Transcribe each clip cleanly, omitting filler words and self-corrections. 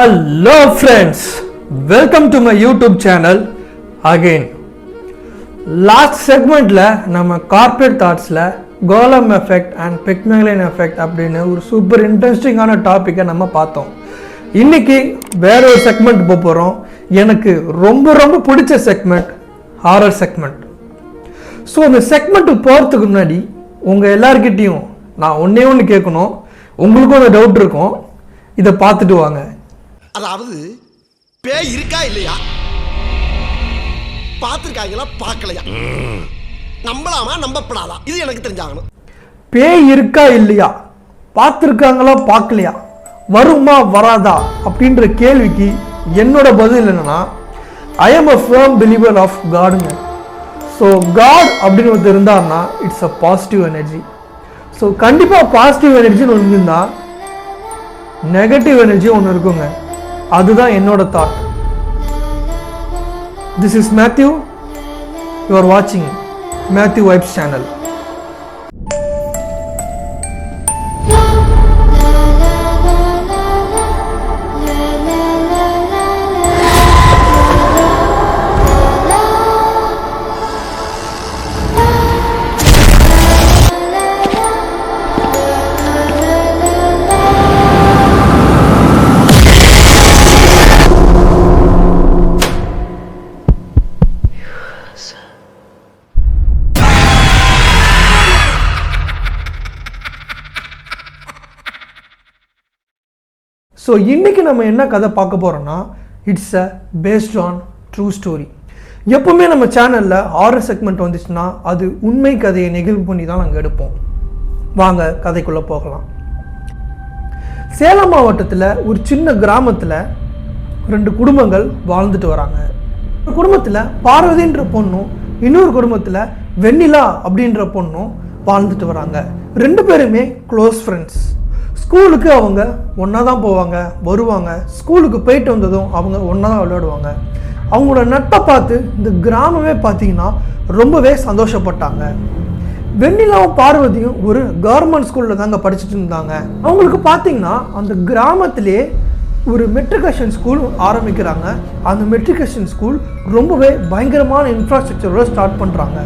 Hello friends, welcome to my YouTube channel again. Last segment la nama corporate thoughts la Golem effect and Pygmalion effect அப்படினு ஒரு super இன்ட்ரஸ்டிங்கான டாபிக்கை நம்ம பார்த்தோம். இன்னைக்கு வேற ஒரு செக்மெண்ட் போறோம். எனக்கு ரொம்ப பிடிச்ச செக்மெண்ட் ஹாரர் செக்மெண்ட். ஸோ இந்த செக்மெண்ட் போகிறதுக்கு முன்னாடி உங்கள் எல்லார்கிட்டையும் நான் ஒன்று கேட்கணும். உங்களுக்கும் அந்த டவுட் இருக்கும், இதை பார்த்துட்டு வாங்க. அதாவது பேய் இருக்கா இல்லையா, பார்த்துருக்காங்களா பார்க்கலையா, நம்பலாமா நம்பப்படாதா, இது எனக்கு தெரிஞ்சாகணும். பேய் இருக்கா இல்லையா, பார்த்துருக்காங்களா பார்க்கலையா, வருமா வராதா அப்படின்ற கேள்விக்கு என்னோட பதில் என்னன்னா, I am a firm believer of காடுங்க. ஸோ காட் அப்படின்னு ஒருத்தர் இருந்தார்னா it's a positive energy. So கண்டிப்பாக பாசிட்டிவ் எனர்ஜின்னு ஒன்று இருந்தால் நெகட்டிவ் எனர்ஜி ஒன்று இருக்குங்க. அதுதான் என்னோட thought. This is Mathew. You are வாட்சிங் மேத்யூ வைப்ஸ் சேனல். ஸோ இன்றைக்கி நம்ம என்ன கதை பார்க்க போகிறோன்னா, it's a based on true story. எப்போவுமே நம்ம சேனலில் ஹாரர் செக்மெண்ட் வந்துச்சுன்னா அது உண்மை கதையை நெகிழ்வு பண்ணி தான் நாங்கள் எடுப்போம். வாங்க கதைக்குள்ளே போகலாம். சேலம் மாவட்டத்தில் ஒரு சின்ன கிராமத்தில் 2 குடும்பங்கள் வாழ்ந்துட்டு வராங்க. ஒரு குடும்பத்தில் பார்வதின்ற பொண்ணும், இன்னொரு குடும்பத்தில் வெண்ணிலா அப்படின்ற பொண்ணும் வாழ்ந்துட்டு வராங்க. 2 பேருமே க்ளோஸ் ஃப்ரெண்ட்ஸ். ஸ்கூலுக்கு அவங்க ஒன்றா தான் போவாங்க, வருவாங்க. ஸ்கூலுக்கு போயிட்டு வந்ததும் அவங்க ஒன்றா தான் விளையாடுவாங்க. அவங்களோட நட்பை பார்த்து இந்த கிராமமே பார்த்தீங்கன்னா ரொம்பவே சந்தோஷப்பட்டாங்க. வெண்ணிலாவும் பார்வதியும் ஒரு கவர்மெண்ட் ஸ்கூலில் தாங்க படிச்சுட்டு இருந்தாங்க. அவங்களுக்கு பார்த்தீங்கன்னா அந்த கிராமத்திலே ஒரு மெட்ரிகுலேஷன் ஸ்கூல் ஆரம்பிக்கிறாங்க. அந்த மெட்ரிகுலேஷன் ஸ்கூல் ரொம்பவே பயங்கரமான இன்ஃப்ராஸ்ட்ரக்சரோட ஸ்டார்ட் பண்ணுறாங்க.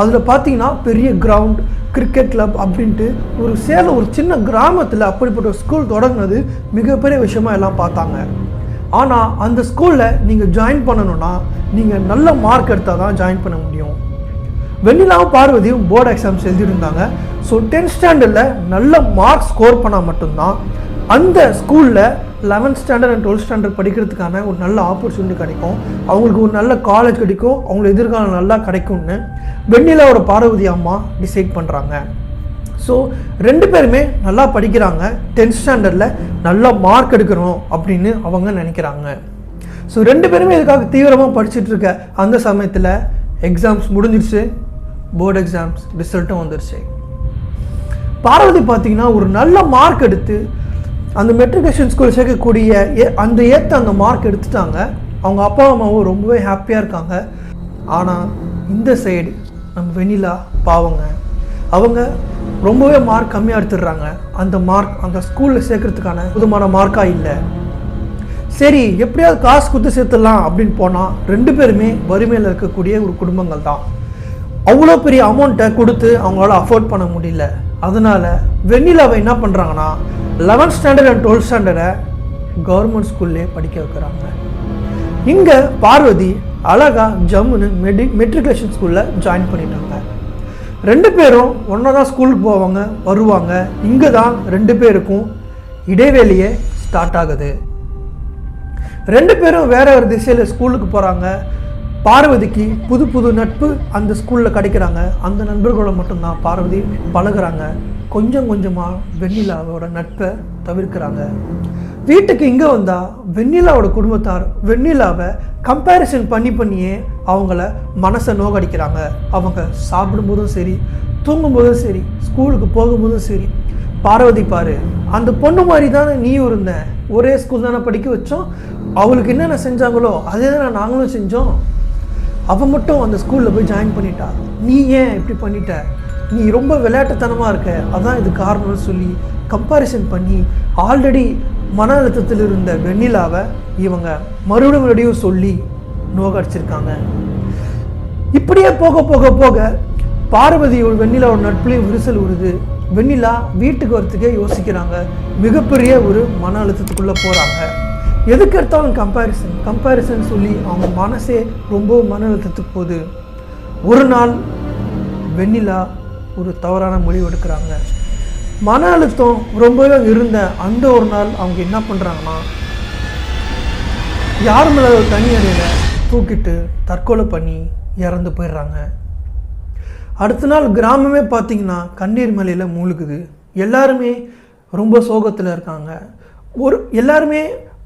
அதில் பார்த்தீங்கன்னா பெரிய கிரவுண்ட், கிரிக்கெட் கிளப் அப்படின்ட்டு ஒரு சேலம் ஒரு சின்ன கிராமத்தில் அப்படிப்பட்ட ஒரு ஸ்கூல் தொடங்கினது மிகப்பெரிய விஷயமா எல்லாம் பார்த்தாங்க. ஆனால் அந்த ஸ்கூலில் நீங்கள் ஜாயின் பண்ணணும்னா நீங்கள் நல்ல மார்க் எடுத்தால் தான் ஜாயின் பண்ண முடியும். வெண்ணிலாவும் பார்வதியும் போர்டு எக்ஸாம்ஸ் எழுதியிருந்தாங்க. ஸோ 10th ஸ்டாண்டர்டில் நல்ல மார்க் ஸ்கோர் பண்ணால் மட்டும்தான் அந்த ஸ்கூலில் 11th standard and 12th standard படிக்கிறதுக்கான ஒரு நல்ல ஆப்பர்ச்சுனிட்டி கிடைக்கும். அவங்களுக்கு ஒரு நல்ல காலேஜ் கிடைக்கும், அவங்களுக்கு எதிர்காலம் நல்லா கிடைக்கும்னு வெண்ணிலாவோட பார்வதி அம்மா டிசைட் பண்ணுறாங்க. ஸோ 2 பேருமே நல்லா படிக்கிறாங்க. 10th ஸ்டாண்டர்டில் நல்ல மார்க் எடுக்கணும் அப்படின்னு அவங்க நினைக்கிறாங்க. ஸோ 2 பேருமே இதுக்காக தீவிரமாக படிச்சுட்டு இருக்க அந்த சமயத்தில் எக்ஸாம்ஸ் முடிஞ்சிருச்சு. போர்டு எக்ஸாம்ஸ் ரிசல்ட்டும் வந்துருச்சு. பார்வதி பார்த்தீங்கன்னா ஒரு நல்ல மார்க் எடுத்து அந்த மெட்ரிகுலேஷன் ஸ்கூல் சேர்க்கக்கூடிய அந்த மார்க் எடுத்துட்டாங்க. அவங்க அப்பா அம்மாவும் ரொம்பவே ஹாப்பியாக இருக்காங்க. ஆனால் இந்த சைடு நம்ம வெண்ணிலா பாவங்க, அவங்க ரொம்பவே மார்க் கம்மியாக எடுத்துடுறாங்க. அந்த மார்க் அந்த ஸ்கூலில் சேர்க்கறதுக்கான புதுமான மார்க்காக இல்லை. சரி, எப்படியாவது காசு கொடுத்து சேர்த்துடலாம் அப்படின்னு போனால் 2 பேருமே வறுமையில் இருக்கக்கூடிய ஒரு குடும்பங்கள் தான். அவ்வளோ பெரிய அமௌண்ட்டை கொடுத்து அவங்களால அஃபோர்ட் பண்ண முடியல. அதனால் வெண்ணிலாவை என்ன பண்ணுறாங்கன்னா 11th standard and 12th ஸ்டாண்டர்டை government ஸ்கூல்லே படிக்க வைக்கிறாங்க. இங்கே பார்வதி அழகாக ஜம்முன்னு மெட்ரிகுலேஷன் ஸ்கூலில் ஜாயின் பண்ணிட்டாங்க. 2 பேரும் ஒன்றா தான் ஸ்கூலுக்கு போவாங்க, வருவாங்க. இங்கே தான் 2 பேருக்கும் இடைவேளையே ஸ்டார்ட் ஆகுது. 2 பேரும் வேற ஒரு திசையில் ஸ்கூலுக்கு போகிறாங்க. பார்வதிக்கு புது நட்பு அந்த ஸ்கூலில் கிடைக்கிறாங்க. அந்த நண்பர்களோட மட்டும்தான் பார்வதி பழகுறாங்க. கொஞ்சமாக வெண்ணிலாவோட நட்பை தவிர்க்கிறாங்க. வீட்டுக்கு இங்கே வந்தால் வெண்ணிலாவோட குடும்பத்தார் வெண்ணிலாவை கம்பேரிசன் பண்ணியே அவங்கள மனசை நோக்கடிக்கிறாங்க. அவங்க சாப்பிடும்போதும் சரி, தூங்கும்போதும் சரி, ஸ்கூலுக்கு போகும்போதும் சரி, பார்வதி பாரு, அந்த பொண்ணு மாதிரி தானே நீயும் இருந்த, ஒரே ஸ்கூல் தானே படிக்க வச்சோம், அவளுக்கு என்னென்ன செஞ்சாங்களோ அதே தானே நாங்களும் செஞ்சோம், அவன் மட்டும் அந்த ஸ்கூலில் போய் ஜாயின் பண்ணிட்டா, நீ ஏன் இப்படி பண்ணிட்ட, நீ ரொம்ப விளையாட்டுத்தனமாக இருக்க, அதான் இது காரணம்னு சொல்லி கம்பேரிசன் பண்ணி ஆல்ரெடி மன அழுத்தத்தில் இருந்த வெண்ணிலாவை இவங்க மறுபடியும் சொல்லி நோகடிச்சிருக்காங்க. இப்படியே போக போக போக பார்வதியோட வெண்ணிலாவோட நட்புலையும் விரிசல் உருது. வெண்ணிலா வீட்டுக்கு வரத்துக்கே யோசிக்கிறாங்க. மிகப்பெரிய ஒரு மன அழுத்தத்துக்குள்ளே போகிறாங்க. எதுக்கு எடுத்தாலும் கம்பேரிசன் சொல்லி அவங்க மனசே ரொம்ப மன அழுத்தத்துக்கு போகுது. ஒரு நாள் வெண்ணிலா ஒரு தவறான முடிவு எடுக்கிறாங்க. மன அழுத்தம் ரொம்பவே இருந்த அந்த ஒரு நாள் அவங்க என்ன பண்ணுறாங்கன்னா, யார் மேலே தனி அறையில் தூக்கிட்டு தற்கொலை பண்ணி இறந்து போயிடுறாங்க. அடுத்த நாள் கிராமமே பார்த்திங்கன்னா கண்ணீர் மலையில் மூழ்குது. எல்லாருமே ரொம்ப சோகத்தில் இருக்காங்க. எல்லாருமே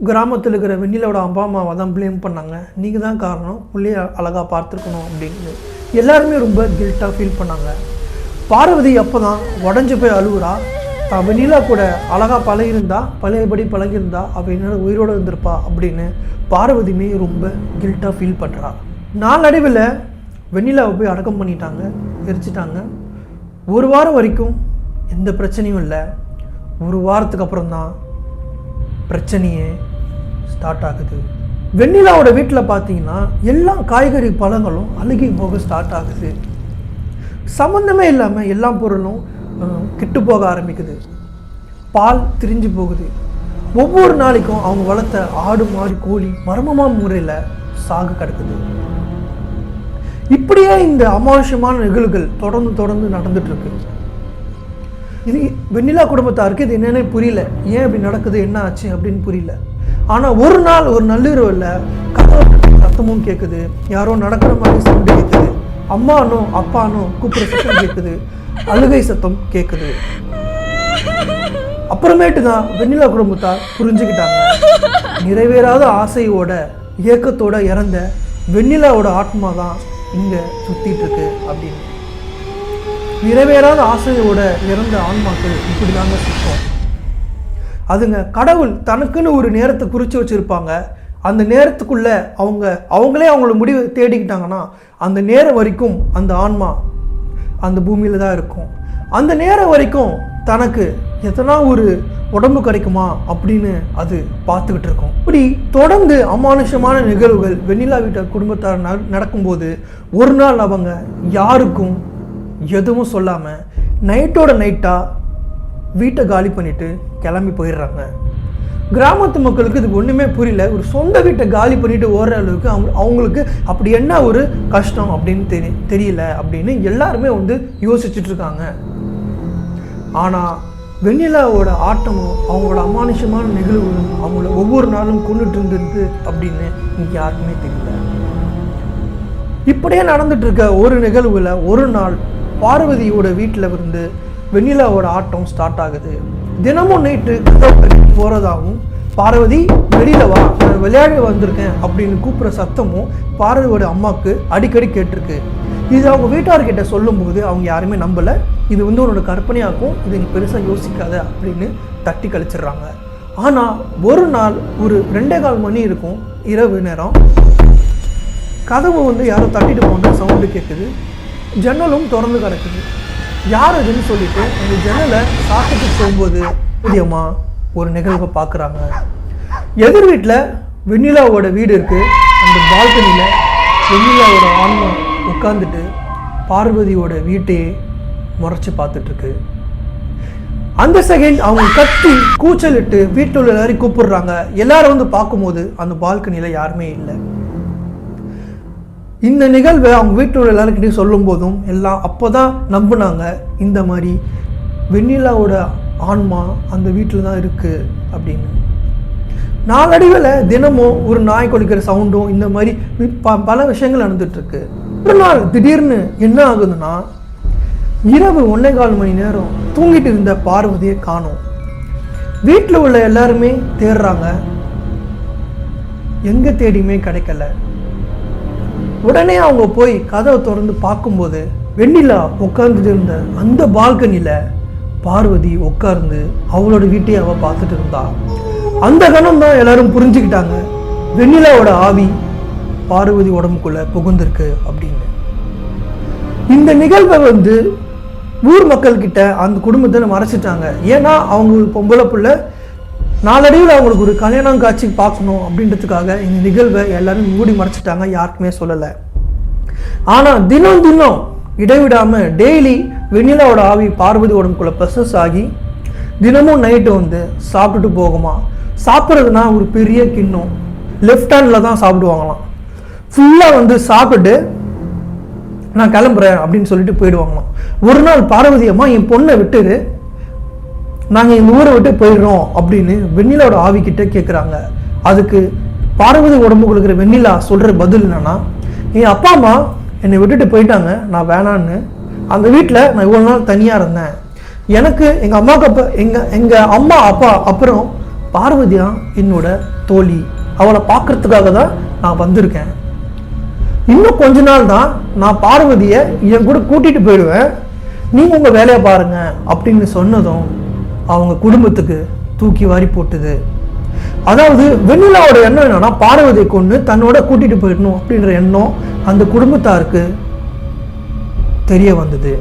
கிராமத்தில் இருக்கிற வெண்ணிலாவோட அப்பா அம்மாவை தான் ப்ளேம் பண்ணாங்க. நீங்கள் தான் காரணம், பிள்ளைய அழகாக பார்த்துருக்கணும் அப்படின்னு எல்லாருமே ரொம்ப கில்ட்டாக ஃபீல் பண்ணாங்க. பார்வதி அப்போ தான் உடஞ்சி போய் அழுகுறா. தான் வெண்ணிலா கூட அழகாக பழையபடி பழகியிருந்தா அவள் என்ன உயிரோடு இருந்திருப்பா அப்படின்னு பார்வதியுமே ரொம்ப கில்ட்டாக ஃபீல் பண்ணுறா. நாளடைவில் வெண்ணிலாவை போய் அடக்கம் பண்ணிட்டாங்க, எரிச்சிட்டாங்க. ஒரு வாரம் வரைக்கும் எந்த பிரச்சனையும் இல்லை. ஒரு வாரத்துக்கு அப்புறம் தான் பிரச்சனையே ஸ்டார்ட் ஆகுது. வெண்ணிலாவோட வீட்டில் பார்த்தீங்கன்னா எல்லா காய்கறி பழங்களும் அழுகி போக ஸ்டார்ட் ஆகுது. சம்மந்தமே இல்லாமல் எல்லா பொருளும் கெட்டு போக ஆரம்பிக்குது. பால் திரிஞ்சு போகுது. ஒவ்வொரு நாளைக்கும் அவங்க வளர்த்த ஆடு மாடு கோழி மர்மமான முறையில் சாக கிடக்குது. இப்படியே இந்த அமானுஷமான நிகழ்வுகள் தொடர்ந்து நடந்துட்டு இருக்கு. இது வெண்ணிலா குடும்பத்தாருக்கு இது என்னன்னே புரியல. ஏன் இப்படி நடக்குது, என்ன ஆச்சு அப்படின்னு புரியல. ஆனால் ஒரு நாள் ஒரு நள்ளிரவில் சத்தமும் கேட்குது. யாரோ நடக்கிற மாதிரி சவுண்டு கேட்குது. அம்மானோ அப்பானோ கூப்பிட்ற சத்தம் கேட்குது. அழுகை சத்தம் கேட்குது. அப்புறமேட்டு தான் வெண்ணிலா குடும்பத்தார் புரிஞ்சுக்கிட்டாங்க, நிறைவேறாத ஆசையோட இயக்கத்தோட இறந்த வெண்ணிலாவோட ஆத்மா தான் இங்கே சுத்திட்டு இருக்கு அப்படின்னு. நிறைவேறாத ஆசையோட இறந்த ஆன்மாக்கள் இப்படி தாங்க சுத்தம். அதுங்க கடவுள் தனக்குன்னு ஒரு நேரத்தை குறித்து வச்சுருப்பாங்க. அந்த நேரத்துக்குள்ள அவங்களே அவங்களோட முடிவை தேடிக்கிட்டாங்கன்னா அந்த நேரம் வரைக்கும் அந்த ஆன்மா அந்த பூமியில் தான் இருக்கும். அந்த நேரம் வரைக்கும் தனக்கு எத்தனா ஒரு உடம்பு கிடைக்குமா அப்படின்னு அது பார்த்துக்கிட்டு இருக்கும். இப்படி தொடர்ந்து அமானுஷமான நிகழ்வுகள் வெண்ணிலா வீட்டு குடும்பத்தார் நடக்கும்போது ஒரு நாள் அவங்க யாருக்கும் எதுவும் சொல்லாமல் நைட்டோட நைட்டாக வீட்டை காலி பண்ணிவிட்டு கிளம்பி போயிடுறாங்க. கிராமத்து மக்களுக்கு இது ஒன்றுமே புரியல. ஒரு சொந்த வீட்டை காலி பண்ணிட்டு ஓடுற அளவுக்கு அவங்களுக்கு அப்படி என்ன ஒரு கஷ்டம் அப்படின்னு தெரியல அப்படின்னு எல்லாருமே யோசிச்சுட்டு இருக்காங்க. ஆனால் வெண்ணிலாவோட ஆட்டமும் அவங்களோட அமானுஷமான நிகழ்வுகளும் அவங்கள ஒவ்வொரு நாளும் கொண்டுட்டு இருந்தது அப்படின்னு இங்கே யாருக்குமே தெரியல. இப்படியே நடந்துட்டு இருக்க ஒரு நிகழ்வுல ஒரு நாள் பார்வதியோட வீட்டில் இருந்து வெண்ணிலாவோட ஆட்டம் ஸ்டார்ட் ஆகுது. தினமும் நைட்டு போகிறதாகவும் பார்வதி வெளியில வா, நான் விளையாட வந்திருக்கேன் அப்படின்னு கூப்பிட்ற சத்தமும் பார்வதியோட அம்மாவுக்கு அடிக்கடி கேட்டிருக்கு. இது அவங்க வீட்டார்கிட்ட சொல்லும்போது அவங்க யாருமே நம்பலை. இது உன்னோட கற்பனையாக்கும், இது நீ பெருசாக யோசிக்காத அப்படின்னு தட்டி கழிச்சிடுறாங்க. ஆனால் ஒரு நாள் ஒரு 2:15 மணி இருக்கும், இரவு நேரம். கதவு யாரோ தட்டிட்டு போன சவுண்டு கேட்குது. ஜன்னலும் திறந்து கிடக்குது. யார் அதுன்னு சொல்லிட்டு அந்த ஜன்னலை சாப்பிட்டு போகும்போது புதியமாக ஒரு நிகழ்வை பார்க்குறாங்க. எதிர் வீட்டில் வெண்ணிலாவோட வீடு இருக்குது. அந்த பால்கனியில் வெண்ணிலாவோட ஆன்மா உட்காந்துட்டு பார்வதியோட வீட்டையே முறைச்சி பார்த்துட்ருக்கு. அந்த செகண்ட் அவங்க கத்தி கூச்சலிட்டு வீட்டில் உள்ள எல்லாரையும் கூப்பிடுறாங்க. எல்லாரும் பார்க்கும்போது அந்த பால்கனியில் யாருமே இல்லை. இந்த நிகழ்வை அவங்க வீட்டில் உள்ள எல்லாருக்கிட்டையும் சொல்லும் போதும் எல்லாம் அப்போ தான் நம்பினாங்க, இந்த மாதிரி வெண்ணிலாவோட ஆன்மா அந்த வீட்டில் தான் இருக்குது அப்படின்னு. நாளடைவில் தினமும் ஒரு நாய் கொலிக்கிற சவுண்டும் இந்த மாதிரி பல விஷயங்கள் நடந்துட்டுருக்கு. ஒரு நாள் திடீர்னு என்ன ஆகுதுன்னா, இரவு 1:15 மணி நேரம் தூங்கிட்டு இருந்த பார்வதியை காணோம். வீட்டில் உள்ள எல்லாருமே தேடுறாங்க, எங்கே தேடியுமே கிடைக்கல. உடனே அவங்க போய் கதவை திறந்து பார்க்கும்போது வெண்ணிலா உட்கார்ந்துட்டு இருந்த அந்த பால்கனியில் பார்வதி உட்கார்ந்து அவளோட வீட்டையே அவள் பார்த்துட்டு இருந்தா. அந்த கணம் தான் எல்லாரும் புரிஞ்சுக்கிட்டாங்க, வெண்ணிலாவோட ஆவி பார்வதி உடம்புக்குள்ள புகுந்திருக்கு அப்படின்னு. இந்த நிகழ்வை ஊர் மக்கள் கிட்ட அந்த குடும்பத்தை மறைச்சிட்டாங்க. ஏன்னா அவங்க பொம்பளை பிள்ளை நாளடைவில் அவங்களுக்கு ஒரு கல்யாணம் காட்சி பார்க்கணும் அப்படின்றதுக்காக இந்த நிகழ்வை எல்லாரும் மூடி மறைச்சிட்டாங்க, யாருக்குமே சொல்லலை. ஆனால் தினம் தினம் இடைவிடாமல் டெய்லி வெண்ணிலாவோட ஆவி பார்வதி உடம்புக்குள்ள ப்ரொசஸ் ஆகி தினமும் நைட்டு வந்து சாப்பிட்டுட்டு போகுமா. சாப்பிட்றதுனா ஒரு பெரிய கிண்ணம் லெஃப்ட் ஹேண்டில் தான் சாப்பிடுவாங்களாம். ஃபுல்லாக வந்து சாப்பிட்டு நான் கிளம்புறேன் அப்படின்னு சொல்லிட்டு போயிடுவாங்களாம். ஒரு நாள் பார்வதி அம்மா என் பொண்ணை விட்டுரு, நாங்கள் இந்த ஊரை விட்டு போயிடுறோம் அப்படின்னு வெண்ணிலாவோட ஆவிக்கிட்ட கேட்குறாங்க. அதுக்கு பார்வதி உடம்புக்கு இருக்கிற வெண்ணிலா சொல்கிற பதில் என்னன்னா, என் அப்பா அம்மா என்னை விட்டுட்டு போயிட்டாங்க, நான் வேணான்னு. அந்த வீட்டில் நான் இவ்வளோ நாள் தனியாக இருந்தேன். எனக்கு எங்கள் அம்மாவுக்கு அப்போ எங்கள் அம்மா அப்பா அப்புறம் பார்வதியா என்னோட தோழி, அவளை பார்க்கறதுக்காக தான் நான் வந்திருக்கேன். இன்னும் கொஞ்ச நாள் தான் நான் பார்வதியை என் கூட கூட்டிகிட்டு போயிடுவேன், நீங்கள் உங்கள் வேலையை பாருங்க அப்படின்னு சொன்னதும் அவங்க குடும்பத்துக்கு தூக்கி வாரி போட்டுது. அதாவது வெண்ணிலாவோட எண்ணம் என்னன்னா பார்வதியை கொண்டு தன்னோட கூட்டிட்டு போயிடணும் அப்படின்ற எண்ணம் அந்த குடும்பத்தாருக்கு தெரிய வந்தது.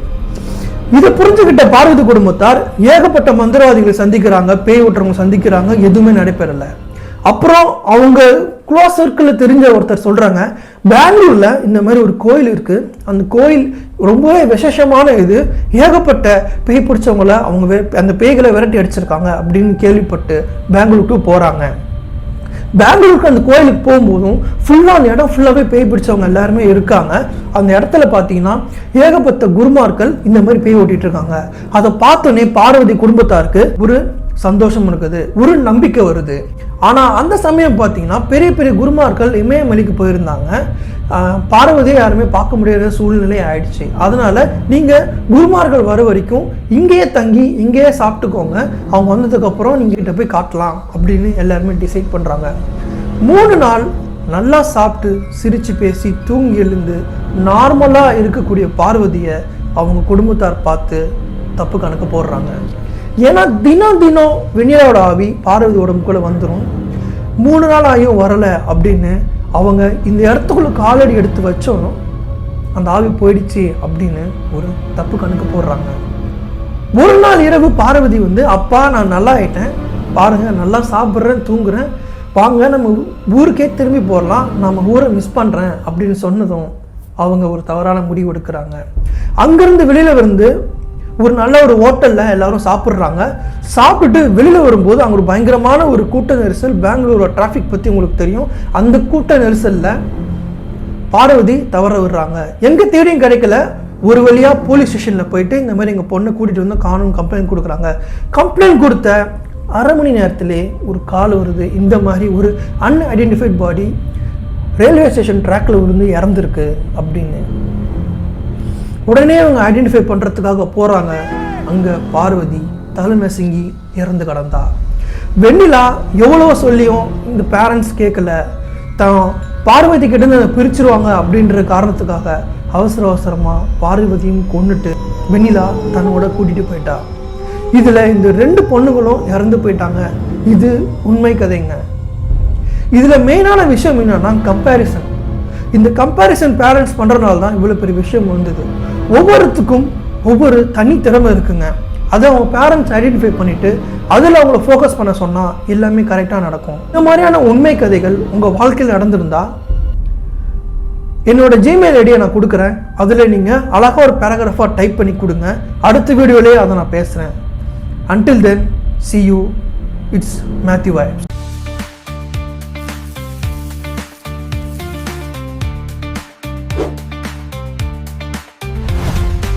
இதை புரிஞ்சுக்கிட்ட பார்வதி குடும்பத்தார் ஏகப்பட்ட மந்திரவாதிகளை சந்திக்கிறாங்க, பேய் ஓட்டுறவங்க சந்திக்கிறாங்க, எதுவுமே நடைபெறல. அப்புறம் அவங்க க்ளோஸ் சர்க்கிளில் தெரிஞ்ச ஒருத்தர் சொல்றாங்க, பெங்களூர்ல இந்த மாதிரி ஒரு கோயில் இருக்கு, அந்த கோயில் ரொம்பவே விசேஷமான இது, ஏகப்பட்ட பேய் பிடிச்சவங்கள அவங்க அந்த பேய்களை விரட்டி அடிச்சிருக்காங்க அப்படின்னு கேள்விப்பட்டு பெங்களூருக்கு போறாங்க. பெங்களூருக்கு அந்த கோயிலுக்கு போகும்போதும் ஃபுல்லாக அந்த இடம் ஃபுல்லாகவே பேய் பிடிச்சவங்க எல்லாருமே இருக்காங்க. அந்த இடத்துல பார்த்தீங்கன்னா ஏகப்பட்ட குருமார்கள் இந்த மாதிரி பேய் ஓட்டிட்டு இருக்காங்க. அதை பார்த்தோன்னே பார்வதி குடும்பத்தாருக்கு ஒரு சந்தோஷம் இருக்குது, ஒரு நம்பிக்கை வருது. ஆனால் அந்த சமயம் பார்த்தீங்கன்னா பெரிய பெரிய குருமார்கள் இமயமலைக்கு போயிருந்தாங்க. பார்வதியை யாருமே பார்க்க முடியாத சூழ்நிலை ஆயிடுச்சு. அதனால நீங்கள் குருமார்கள் வர வரைக்கும் இங்கேயே தங்கி இங்கேயே சாப்பிட்டுக்கோங்க, அவங்க வந்ததுக்கப்புறம் நீங்கள் கிட்ட போய் காட்டலாம் அப்படின்னு எல்லாருமே டிசைட் பண்ணுறாங்க. 3 நாள் நல்லா சாப்பிட்டு சிரித்து பேசி தூங்கி எழுந்து நார்மலாக இருக்கக்கூடிய பார்வதியை அவங்க குடும்பத்தார் பார்த்து தப்பு கணக்கு போடுறாங்க. ஏன்னா தினம் தினம் வெண்ணிலாவோட ஆவி பார்வதி உடம்புக்குள்ள வந்துடும், 3 நாள் ஆகியும் வரலை அப்படின்னு அவங்க இந்த இடத்துக்குள்ள காலடி எடுத்து வச்சோம் அந்த ஆவி போயிடுச்சு அப்படின்னு ஒரு தப்பு கணக்கு போடுறாங்க. ஒரு நாள் இரவு பார்வதி வந்து, அப்பா நான் நல்லா ஆயிட்டேன் பாருங்க, நல்லா சாப்பிட்றேன் தூங்குறேன், வாங்க நம்ம ஊருக்கே திரும்பி போடலாம், நம்ம ஊரை மிஸ் பண்ணுறேன் அப்படின்னு சொன்னதும் அவங்க ஒரு தவறான முடிவு எடுக்கிறாங்க. அங்கேருந்து வெளியில் வந்து ஒரு நல்ல ஒரு ஹோட்டலில் எல்லாரும் சாப்பிட்றாங்க. சாப்பிட்டு வெளியில் வரும்போது அங்கே ஒரு பயங்கரமான ஒரு கூட்ட நெரிசல். பெங்களூரோட டிராஃபிக் பற்றி உங்களுக்கு தெரியும். அந்த கூட்ட நெரிசலில் பார்வதி தவற விடுறாங்க. எங்கே தேடியும் கிடைக்கல. ஒரு வழியாக போலீஸ் ஸ்டேஷனில் போயிட்டு இந்த மாதிரி எங்கள் பொண்ணை கூட்டிகிட்டு வந்து காணும் கம்ப்ளைண்ட் கொடுக்குறாங்க. கம்ப்ளைண்ட் கொடுத்த அரை மணி நேரத்திலே ஒரு கால் வருது, இந்த மாதிரி ஒரு அன்ஐடென்டிஃபைட் பாடி ரயில்வே ஸ்டேஷன் ட்ராக்கில் விழுந்து இறந்துருக்கு அப்படின்னு. உடனே அவங்க ஐடென்டிஃபை பண்ணுறதுக்காக போகிறாங்க. அங்கே பார்வதி தலை நசுங்கி இறந்து கிடந்தா. வெண்ணிலா எவ்வளோ சொல்லியும் இந்த பேரண்ட்ஸ் கேட்கல. தான் பார்வதி கிட்ட பிரிச்சிருவாங்க அப்படின்ற காரணத்துக்காக அவசரமாக பார்வதியும் கொண்டுட்டு வெண்ணிலா தன்னோட கூட்டிகிட்டு போயிட்டா. இதில் இந்த 2 பொண்ணுங்களும் இறந்து போயிட்டாங்க. இது உண்மை கதைங்க. இதில் மெயினான விஷயம் என்னன்னா கம்பேரிசன். இந்த கம்பேரிசன் பேரண்ட்ஸ் பண்ணுறதுனால தான் இவ்வளோ பெரிய விஷயம் வந்தது. ஒவ்வொருத்துக்கும் ஒவ்வொரு தனி திறமை இருக்குங்க. அதை அவங்க பேரண்ட்ஸ் ஐடென்டிஃபை பண்ணிவிட்டு அதில் அவங்கள ஃபோக்கஸ் பண்ண சொன்னால் எல்லாமே கரெக்டாக நடக்கும். இந்த மாதிரியான உண்மை கதைகள் உங்கள் வாழ்க்கையில் நடந்திருந்தா என்னோட ஜிமெயில் ஐடியை நான் கொடுக்குறேன். அதில் நீங்கள் அழகாக ஒரு பேராகிராஃபாக டைப் பண்ணி கொடுங்க. அடுத்த வீடியோலேயே அதை நான் பேசுகிறேன். Until then, see you. It's Matthew Vibes.